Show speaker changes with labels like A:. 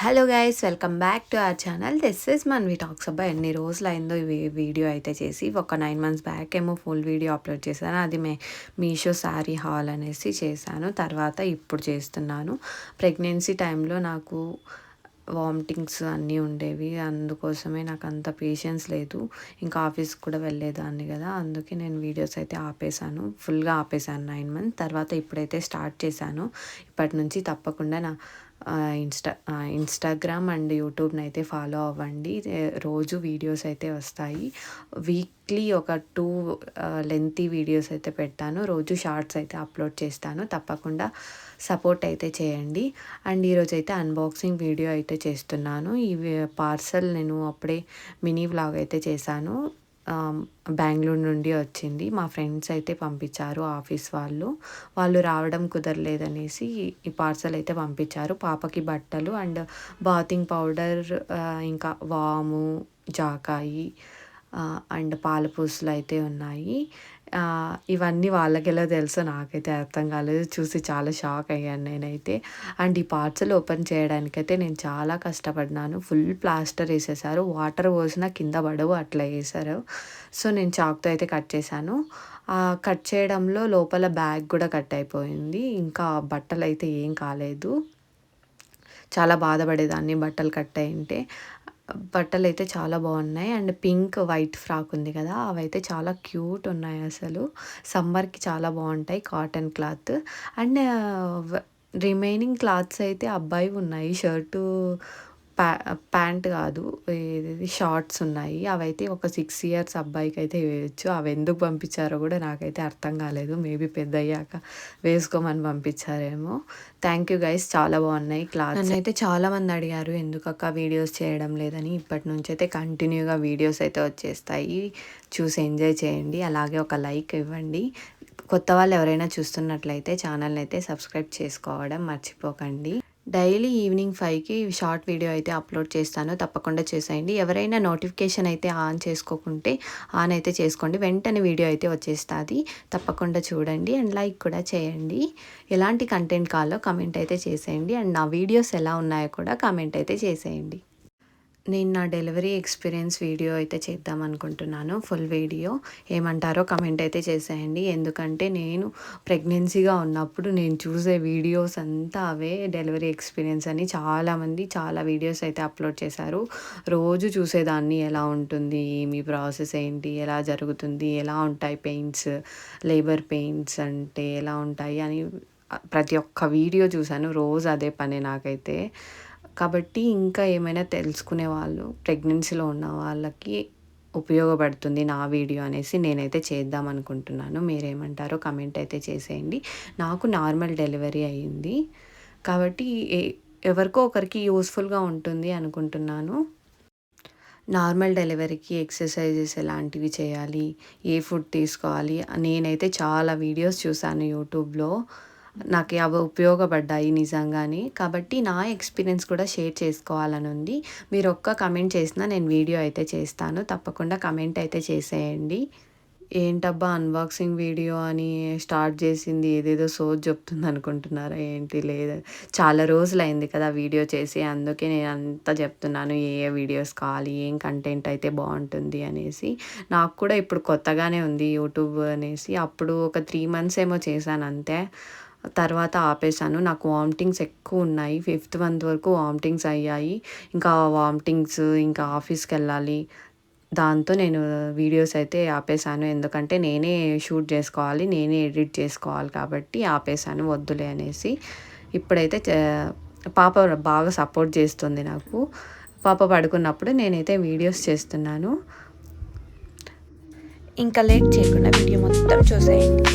A: Hello guys, welcome back to our channel. This is Manvi talks. అబ్బా ఎన్ని రోజులు అయిందో ఈ వీడియో అయితే చేసి. ఒక 9 months బ్యాక్ ఏమో ఫుల్ వీడియో అప్లోడ్ చేశాను. అది మీషో శారీ హాల్ అనేసి చేశాను. తర్వాత ఇప్పుడు చేస్తున్నాను. ప్రెగ్నెన్సీ టైంలో నాకు వామిటింగ్స్ అన్నీ ఉండేవి. అందుకోసమే నాకు అంత పేషెన్స్ లేదు. ఇంకా ఆఫీస్కి కూడా వెళ్ళేదాన్ని కదా, అందుకే నేను వీడియోస్ అయితే ఆపేశాను. ఫుల్గా ఆపేశాను 9 months. తర్వాత ఇప్పుడైతే స్టార్ట్ చేశాను. ఇప్పటి నుంచి తప్పకుండా నా ఇన్స్టాగ్రామ్ అండ్ యూట్యూబ్ని అయితే ఫాలో అవ్వండి. రోజు వీడియోస్ అయితే వస్తాయి. వీక్లీ ఒక 2 లెంతీ వీడియోస్ అయితే పెడతాను. రోజు షార్ట్స్ అయితే అప్లోడ్ చేస్తాను. తప్పకుండా సపోర్ట్ అయితే చేయండి. అండ్ ఈరోజు అయితే అన్బాక్సింగ్ వీడియో అయితే చేస్తున్నాను. ఈ పార్సల్ నేను అప్పుడే మినీ వ్లాగ్ అయితే చేశాను. బెంగళూరు నుండి వచ్చింది. మా ఫ్రెండ్స్ అయితే పంపించారు, ఆఫీస్ వాళ్ళు రావడం కుదరలేదనేసి ఈ పార్సల్ అయితే పంపించారు. పాపకి బట్టలు అండ్ బాతింగ్ పౌడర్, ఇంకా వాము, జాకాయి అండ్ పాలపూసలు అయితే ఉన్నాయి. ఇవన్నీ వాళ్ళకి ఎలా తెలుసో నాకైతే అర్థం కాలేదు. చూసి చాలా షాక్ అయ్యాను నేనైతే. అండ్ ఈ పార్సల్ ఓపెన్ చేయడానికైతే నేను చాలా కష్టపడినాను. ఫుల్ ప్లాస్టర్ వేసేసారు, వాటర్ పోసినా కింద పడవు అట్లా వేసారు. సో నేను చాక్తో అయితే కట్ చేశాను. కట్ చేయడంలో లోపల బ్యాగ్ కూడా కట్ అయిపోయింది. ఇంకా బట్టలు అయితే ఏం కాలేదు. చాలా బాధపడేదాన్ని బట్టలు కట్ అయింటే. బట్టలు అయితే చాలా బాగున్నాయి. అండ్ పింక్ వైట్ ఫ్రాక్ ఉంది కదా, అవైతే చాలా క్యూట్ ఉన్నాయి. అసలు సమ్మర్కి చాలా బాగుంటాయి. Cotton cloth. And remaining clothes అయితే అబ్బాయి ఉన్నాయి. షర్టు ప్యాంట్ కాదు, ఇది షార్ట్స్ ఉన్నాయి. అవైతే ఒక 6 years అబ్బాయికి అయితే వేయచ్చు. అవి ఎందుకు పంపించారో కూడా నాకైతే అర్థం కాలేదు. మేబీ పెద్ద అయ్యాక వేసుకోమని పంపించారేమో. థ్యాంక్ యూ గైస్, చాలా బాగున్నాయి క్లాత్స్. నన్ను అయితే చాలామంది అడిగారు ఎందుకక్క వీడియోస్ చేయడం లేదని. ఇప్పటి నుంచి అయితే కంటిన్యూగా వీడియోస్ అయితే వచ్చేస్తాయి. చూసి ఎంజాయ్ చేయండి. అలాగే ఒక లైక్ ఇవ్వండి. కొత్త వాళ్ళు ఎవరైనా చూస్తున్నట్లయితే ఛానల్ని అయితే సబ్స్క్రైబ్ చేసుకోవడం మర్చిపోకండి. డైలీ ఈవినింగ్ 5కి షార్ట్ వీడియో అయితే అప్లోడ్ చేస్తాను. తప్పకుండా చేసేయండి. ఎవరైనా నోటిఫికేషన్ అయితే ఆన్ చేసుకోకుంటే ఆన్ అయితే చేసుకోండి. వెంటనే వీడియో అయితే వచ్చేస్తుంది. తప్పకుండా చూడండి అండ్ లైక్ కూడా చేయండి. ఎలాంటి కంటెంట్ కావాలో కమెంట్ అయితే చేసేయండి. అండ్ నా వీడియోస్ ఎలా ఉన్నాయో కూడా కమెంట్ అయితే చేసేయండి. నేను నా డెలివరీ ఎక్స్పీరియన్స్ వీడియో అయితే చేద్దాం అనుకుంటున్నాను. ఫుల్ వీడియో ఏమంటారో కమెంట్ అయితే చేసేయండి. ఎందుకంటే నేను ప్రెగ్నెన్సీగా ఉన్నప్పుడు నేను చూసే వీడియోస్ అంతా అవే డెలివరీ ఎక్స్పీరియన్స్ అని. చాలామంది చాలా వీడియోస్ అయితే అప్లోడ్ చేశారు. రోజు చూసేదాన్ని, ఎలా ఉంటుంది, మీ ప్రాసెస్ ఏంటి, ఎలా జరుగుతుంది, ఎలా ఉంటాయి పెయిన్స్, లేబర్ పెయిన్స్ అంటే ఎలా ఉంటాయి అని ప్రతి ఒక్క వీడియో చూశాను. రోజు అదే పని నాకైతే. కాబట్టి ఇంకా ఏమైనా తెలుసుకునే వాళ్ళు, ప్రెగ్నెన్సీలో ఉన్న వాళ్ళకి ఉపయోగపడుతుంది నా వీడియో అనేసి నేనైతే చేద్దాం అనుకుంటున్నాను. మీరేమంటారో కమెంట్ అయితే చేసేయండి. నాకు నార్మల్ డెలివరీ అయ్యింది కాబట్టి ఎవరికో ఒకరికి యూస్ఫుల్గా ఉంటుంది అనుకుంటున్నాను. నార్మల్ డెలివరీకి ఎక్సర్సైజెస్ ఎలాంటివి చేయాలి, ఏ ఫుడ్ తీసుకోవాలి, నేనైతే చాలా వీడియోస్ చూశాను యూట్యూబ్లో. నాకు అవి ఉపయోగపడ్డాయి నిజంగానే. కాబట్టి నా ఎక్స్పీరియన్స్ కూడా షేర్ చేసుకోవాలని ఉంది. మీరు ఒక్క కమెంట్ చేసినా నేను వీడియో అయితే చేస్తాను. తప్పకుండా కమెంట్ అయితే చేసేయండి. ఏంటబ్బా అన్బాక్సింగ్ వీడియో అని స్టార్ట్ చేసింది, ఏదేదో సోది చెప్తుంది అనుకుంటున్నారా ఏంటి? లేదు, చాలా రోజులైంది కదా వీడియో చేసి, అందుకే నేను అంతా చెప్తున్నాను ఏ ఏ వీడియోస్ కావాలి, ఏం కంటెంట్ అయితే బాగుంటుంది అనేసి. నాకు కూడా ఇప్పుడు కొత్తగానే ఉంది యూట్యూబ్ అనేసి. అప్పుడు ఒక 3 months ఏమో చేశాను అంతే. తర్వాత ఆపేశాను. నాకు వామిటింగ్స్ ఎక్కువ ఉన్నాయి. 5th month వరకు వామిటింగ్స్ అయ్యాయి. ఇంకా వామిటింగ్స్, ఇంకా ఆఫీస్కి వెళ్ళాలి, దాంతో నేను వీడియోస్ అయితే ఆపేశాను. ఎందుకంటే నేనే షూట్ చేసుకోవాలి, నేనే ఎడిట్ చేసుకోవాలి కాబట్టి ఆపేశాను, వద్దులే అనేసి. ఇప్పుడైతే పాప బాగా సపోర్ట్ చేస్తుంది నాకు. పాప పడుకున్నప్పుడు నేనైతే వీడియోస్ చేస్తున్నాను. ఇంకా లేట్ చేయకుండా వీడియో మొత్తం చూసేయండి.